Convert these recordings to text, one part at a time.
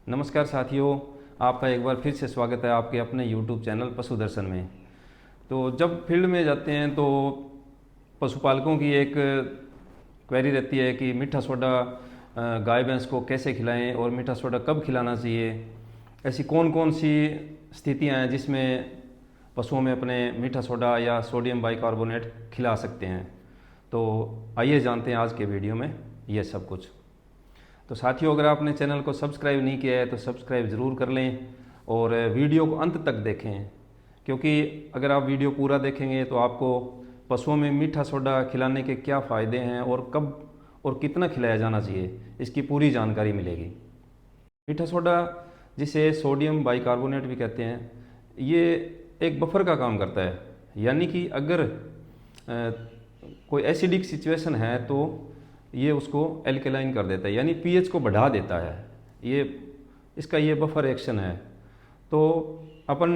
नमस्कार साथियों, आपका एक बार फिर से स्वागत है आपके अपने YouTube चैनल पशु दर्शन में। तो जब फील्ड में जाते हैं तो पशुपालकों की एक क्वेरी रहती है कि मीठा सोडा गाय भैंस को कैसे खिलाएं और मीठा सोडा कब खिलाना चाहिए। ऐसी कौन कौन सी स्थितियां हैं जिसमें पशुओं में अपने मीठा सोडा या सोडियम बाइकार्बोनेट खिला सकते हैं। तो आइए जानते हैं आज के वीडियो में ये सब कुछ। तो साथियों, अगर आपने चैनल को सब्सक्राइब नहीं किया है तो सब्सक्राइब ज़रूर कर लें और वीडियो को अंत तक देखें, क्योंकि अगर आप वीडियो पूरा देखेंगे तो आपको पशुओं में मीठा सोडा खिलाने के क्या फ़ायदे हैं और कब और कितना खिलाया जाना चाहिए, इसकी पूरी जानकारी मिलेगी। मीठा सोडा, जिसे सोडियम बाइकार्बोनेट भी कहते हैं, ये एक बफर का काम करता है। यानी कि अगर कोई एसिडिक सिचुएशन है तो ये उसको एल्केलाइन कर देता है, यानी पीएच को बढ़ा देता है। ये इसका ये बफर एक्शन है। तो अपन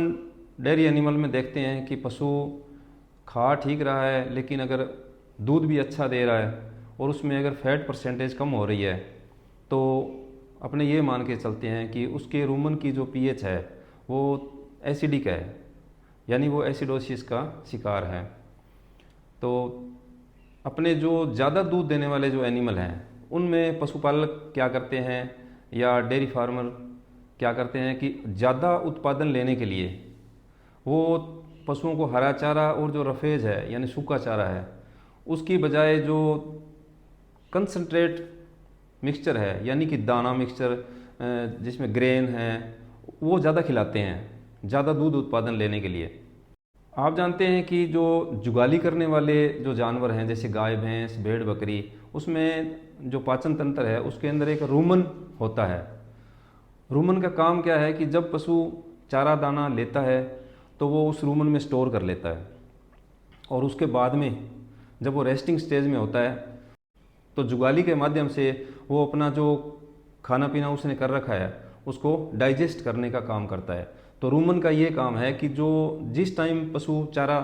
डेयरी एनिमल में देखते हैं कि पशु खा ठीक रहा है, लेकिन अगर दूध भी अच्छा दे रहा है और उसमें अगर फैट परसेंटेज कम हो रही है तो अपने ये मान के चलते हैं कि उसके रूमन की जो पीएच है वो एसिडिक है, यानी वो एसिडोसिस का शिकार है। तो अपने जो ज़्यादा दूध देने वाले जो एनिमल हैं उनमें पशुपालक क्या करते हैं या डेयरी फार्मर क्या करते हैं कि ज़्यादा उत्पादन लेने के लिए वो पशुओं को हरा चारा और जो रफेज है यानी सूखा चारा है उसकी बजाय जो कंसंट्रेट मिक्सचर है, यानी कि दाना मिक्सचर जिसमें ग्रेन है, वो ज़्यादा खिलाते हैं ज़्यादा दूध उत्पादन लेने के लिए। आप जानते हैं कि जो जुगाली करने वाले जो जानवर हैं जैसे गाय भैंस भेड़ बकरी, उसमें जो पाचन तंत्र है उसके अंदर एक रूमन होता है। रूमन का काम क्या है कि जब पशु चारा दाना लेता है तो वो उस रूमन में स्टोर कर लेता है और उसके बाद में जब वो रेस्टिंग स्टेज में होता है तो जुगाली के माध्यम से वो अपना जो खाना पीना उसने कर रखा है उसको डाइजेस्ट करने का काम करता है। तो रूमन का ये काम है कि जो जिस टाइम पशु चारा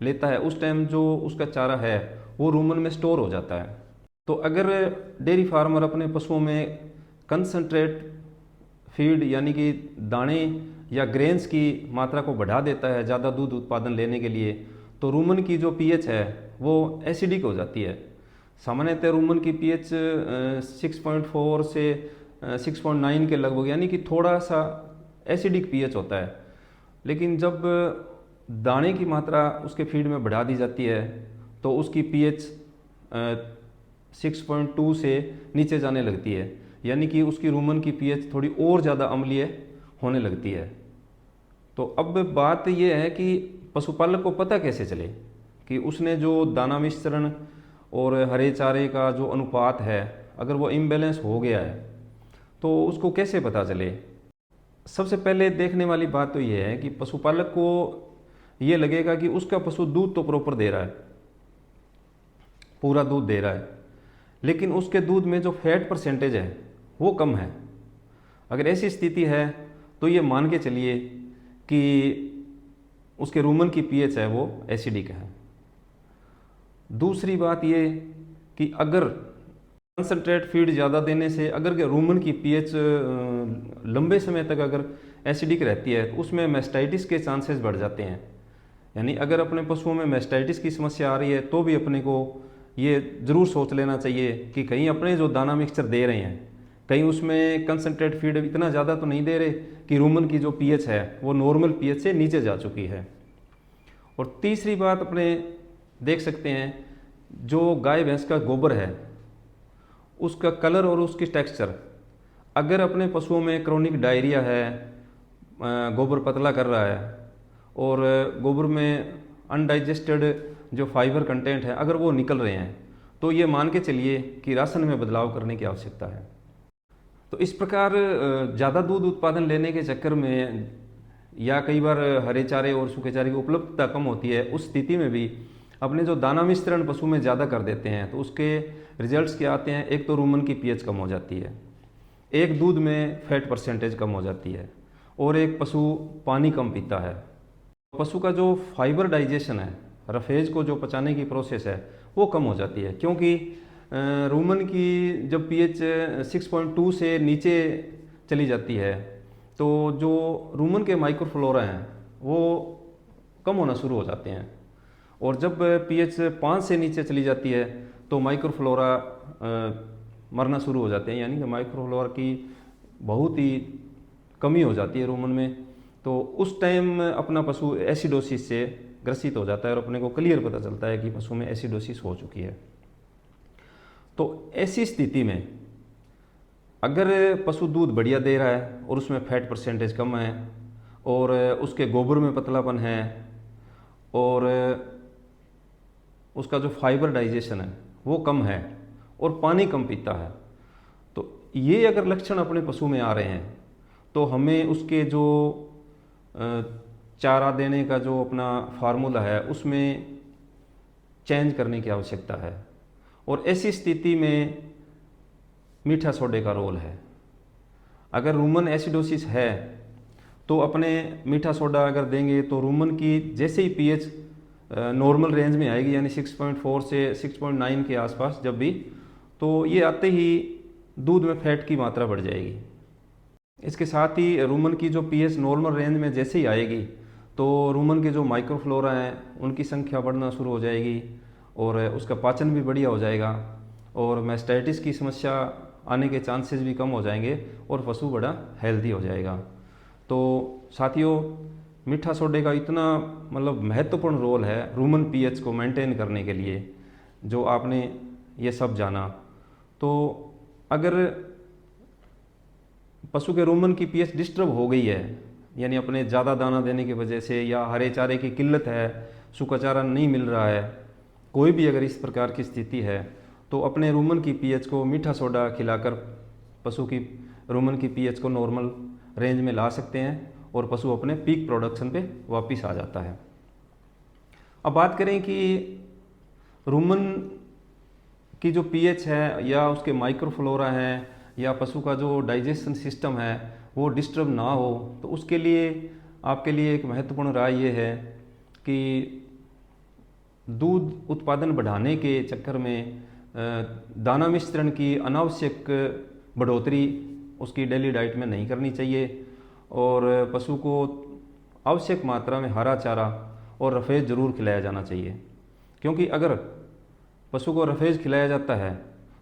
लेता है उस टाइम जो उसका चारा है वो रूमन में स्टोर हो जाता है। तो अगर डेयरी फार्मर अपने पशुओं में कंसंट्रेट फीड यानी कि दाने या ग्रेन्स की मात्रा को बढ़ा देता है ज़्यादा दूध उत्पादन लेने के लिए, तो रूमन की जो पीएच है वो एसिडिक हो जाती है। सामान्यतः रूमन की पीएच 6.4 से 6.9 के लगभग, यानी कि थोड़ा सा एसिडिक पीएच होता है। लेकिन जब दाने की मात्रा उसके फीड में बढ़ा दी जाती है तो उसकी पीएच 6.2 से नीचे जाने लगती है, यानी कि उसकी रूमन की पीएच थोड़ी और ज़्यादा अम्लीय होने लगती है। तो अब बात यह है कि पशुपालक को पता कैसे चले कि उसने जो दाना मिश्रण और हरे चारे का जो अनुपात है अगर वो इम्बैलेंस हो गया है तो उसको कैसे पता चले। सबसे पहले देखने वाली बात तो ये है कि पशुपालक को ये लगेगा कि उसका पशु दूध तो प्रॉपर दे रहा है, पूरा दूध दे रहा है, लेकिन उसके दूध में जो फैट परसेंटेज है वो कम है। अगर ऐसी स्थिति है तो ये मान के चलिए कि उसके रूमन की पीएच है वो एसिडिक है। दूसरी बात ये कि अगर कंसंट्रेट फीड ज़्यादा देने से अगर रूमन की पीएच लंबे समय तक अगर एसिडिक रहती है तो उसमें मैस्टाइटिस के चांसेस बढ़ जाते हैं। यानी अगर अपने पशुओं में मैस्टाइटिस की समस्या आ रही है तो भी अपने को ये ज़रूर सोच लेना चाहिए कि कहीं अपने जो दाना मिक्सचर दे रहे हैं कहीं उसमें कंसंट्रेट फीड इतना ज़्यादा तो नहीं दे रहे कि रूमन की जो पीएच है वो नॉर्मल पीएच से नीचे जा चुकी है। और तीसरी बात अपने देख सकते हैं, जो गाय भैंस का गोबर है उसका कलर और उसकी टेक्सचर, अगर अपने पशुओं में क्रोनिक डायरिया है, गोबर पतला कर रहा है और गोबर में अनडाइजेस्टेड जो फाइबर कंटेंट है अगर वो निकल रहे हैं तो ये मान के चलिए कि राशन में बदलाव करने की आवश्यकता है। तो इस प्रकार ज़्यादा दूध उत्पादन लेने के चक्कर में या कई बार हरे चारे और सूखे चारे की उपलब्धता कम होती है, उस स्थिति में भी अपने जो दाना मिश्रण पशु में ज़्यादा कर देते हैं तो उसके रिजल्ट्स क्या आते हैं। एक तो रूमन की पीएच कम हो जाती है, एक दूध में फैट परसेंटेज कम हो जाती है और एक पशु पानी कम पीता है। पशु का जो फाइबर डाइजेशन है, रफेज को जो पचाने की प्रोसेस है वो कम हो जाती है, क्योंकि रूमन की जब पीएच 6.2 से नीचे चली जाती है तो जो रूमन के माइक्रोफ्लोरा हैं वो कम होना शुरू हो जाते हैं, और जब पीएच 5 से नीचे चली जाती है तो माइक्रोफ्लोरा मरना शुरू हो जाते हैं, यानी कि माइक्रोफ्लोरा की बहुत ही कमी हो जाती है रूमन में। तो उस टाइम अपना पशु एसिडोसिस से ग्रसित हो जाता है और अपने को क्लियर पता चलता है कि पशु में एसिडोसिस हो चुकी है। तो ऐसी स्थिति में अगर पशु दूध बढ़िया दे रहा है और उसमें फैट परसेंटेज कम है और उसके गोबर में पतलापन है और उसका जो फाइबर डाइजेशन है वो कम है और पानी कम पीता है, तो ये अगर लक्षण अपने पशु में आ रहे हैं तो हमें उसके जो चारा देने का जो अपना फार्मूला है उसमें चेंज करने की आवश्यकता है। और ऐसी स्थिति में मीठा सोडे का रोल है। अगर रूमन एसिडोसिस है तो अपने मीठा सोडा अगर देंगे तो रूमन की जैसे ही पीएच नॉर्मल रेंज में आएगी, यानी 6.4 से 6.9 के आसपास जब भी, तो ये आते ही दूध में फैट की मात्रा बढ़ जाएगी। इसके साथ ही रूमन की जो पीएच नॉर्मल रेंज में जैसे ही आएगी तो रूमन के जो माइक्रोफ्लोरा हैं उनकी संख्या बढ़ना शुरू हो जाएगी और उसका पाचन भी बढ़िया हो जाएगा और मैस्टाइटिस की समस्या आने के चांसेस भी कम हो जाएंगे और पशु बड़ा हेल्दी हो जाएगा। तो साथियों, मीठा सोडे का इतना मतलब महत्वपूर्ण रोल है रूमन पीएच को मेंटेन करने के लिए, जो आपने ये सब जाना। तो अगर पशु के रूमन की पीएच डिस्टर्ब हो गई है, यानी अपने ज़्यादा दाना देने की वजह से या हरे चारे की किल्लत है, सूखा चारा नहीं मिल रहा है, कोई भी अगर इस प्रकार की स्थिति है तो अपने रूमन की पीएच को मीठा सोडा खिलाकर पशु की रूमन की पीएच को नॉर्मल रेंज में ला सकते हैं और पशु अपने पीक प्रोडक्शन पे वापस आ जाता है। अब बात करें कि रूमन की जो पीएच है या उसके माइक्रोफ्लोरा है या पशु का जो डाइजेशन सिस्टम है वो डिस्टर्ब ना हो, तो उसके लिए आपके लिए एक महत्वपूर्ण राय ये है कि दूध उत्पादन बढ़ाने के चक्कर में दाना मिश्रण की अनावश्यक बढ़ोतरी उसकी डेली डाइट में नहीं करनी चाहिए और पशु को आवश्यक मात्रा में हरा चारा और रफेज ज़रूर खिलाया जाना चाहिए। क्योंकि अगर पशु को रफेज खिलाया जाता है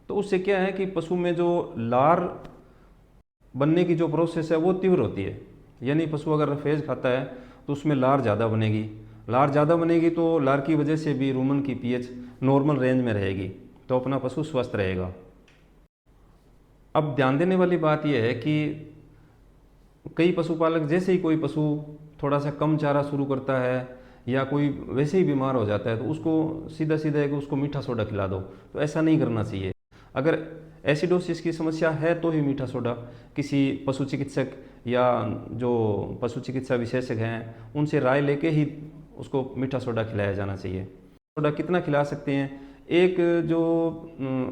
तो उससे क्या है कि पशु में जो लार बनने की जो प्रोसेस है वो तीव्र होती है, यानी पशु अगर रफेज खाता है तो उसमें लार ज़्यादा बनेगी, लार ज़्यादा बनेगी तो लार की वजह से भी रूमन की पीएच नॉर्मल रेंज में रहेगी, तो अपना पशु स्वस्थ रहेगा। अब ध्यान देने वाली बात यह है कि कई पशुपालक जैसे ही कोई पशु थोड़ा सा कम चारा शुरू करता है या कोई वैसे ही बीमार हो जाता है तो उसको सीधा सीधा है कि उसको मीठा सोडा खिला दो, तो ऐसा नहीं करना चाहिए। अगर एसिडोसिस की समस्या है तो ही मीठा सोडा किसी पशु चिकित्सक या जो पशु चिकित्सा विशेषज्ञ हैं उनसे राय लेके ही उसको मीठा सोडा खिलाया जाना चाहिए। सोडा कितना खिला सकते हैं? एक जो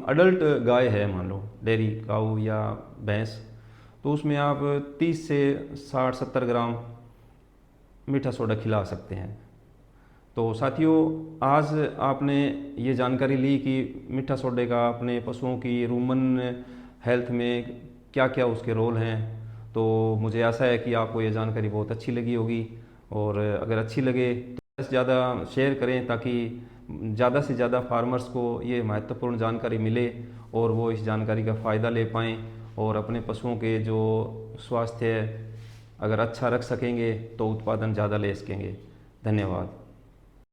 अडल्ट गाय है, मान लो डेयरी काऊ या भैंस, तो उसमें आप 30 से 60-70 ग्राम मीठा सोडा खिला सकते हैं। तो साथियों, आज आपने ये जानकारी ली कि मीठा सोडे का अपने पशुओं की रूमन हेल्थ में क्या क्या उसके रोल हैं। तो मुझे आशा है कि आपको ये जानकारी बहुत अच्छी लगी होगी, और अगर अच्छी लगे तो ज़्यादा शेयर करें ताकि ज़्यादा से ज़्यादा फार्मर्स को ये महत्वपूर्ण जानकारी मिले और वो इस जानकारी का फ़ायदा ले पाएँ और अपने पशुओं के जो स्वास्थ्य अगर अच्छा रख सकेंगे तो उत्पादन ज़्यादा ले सकेंगे। धन्यवाद।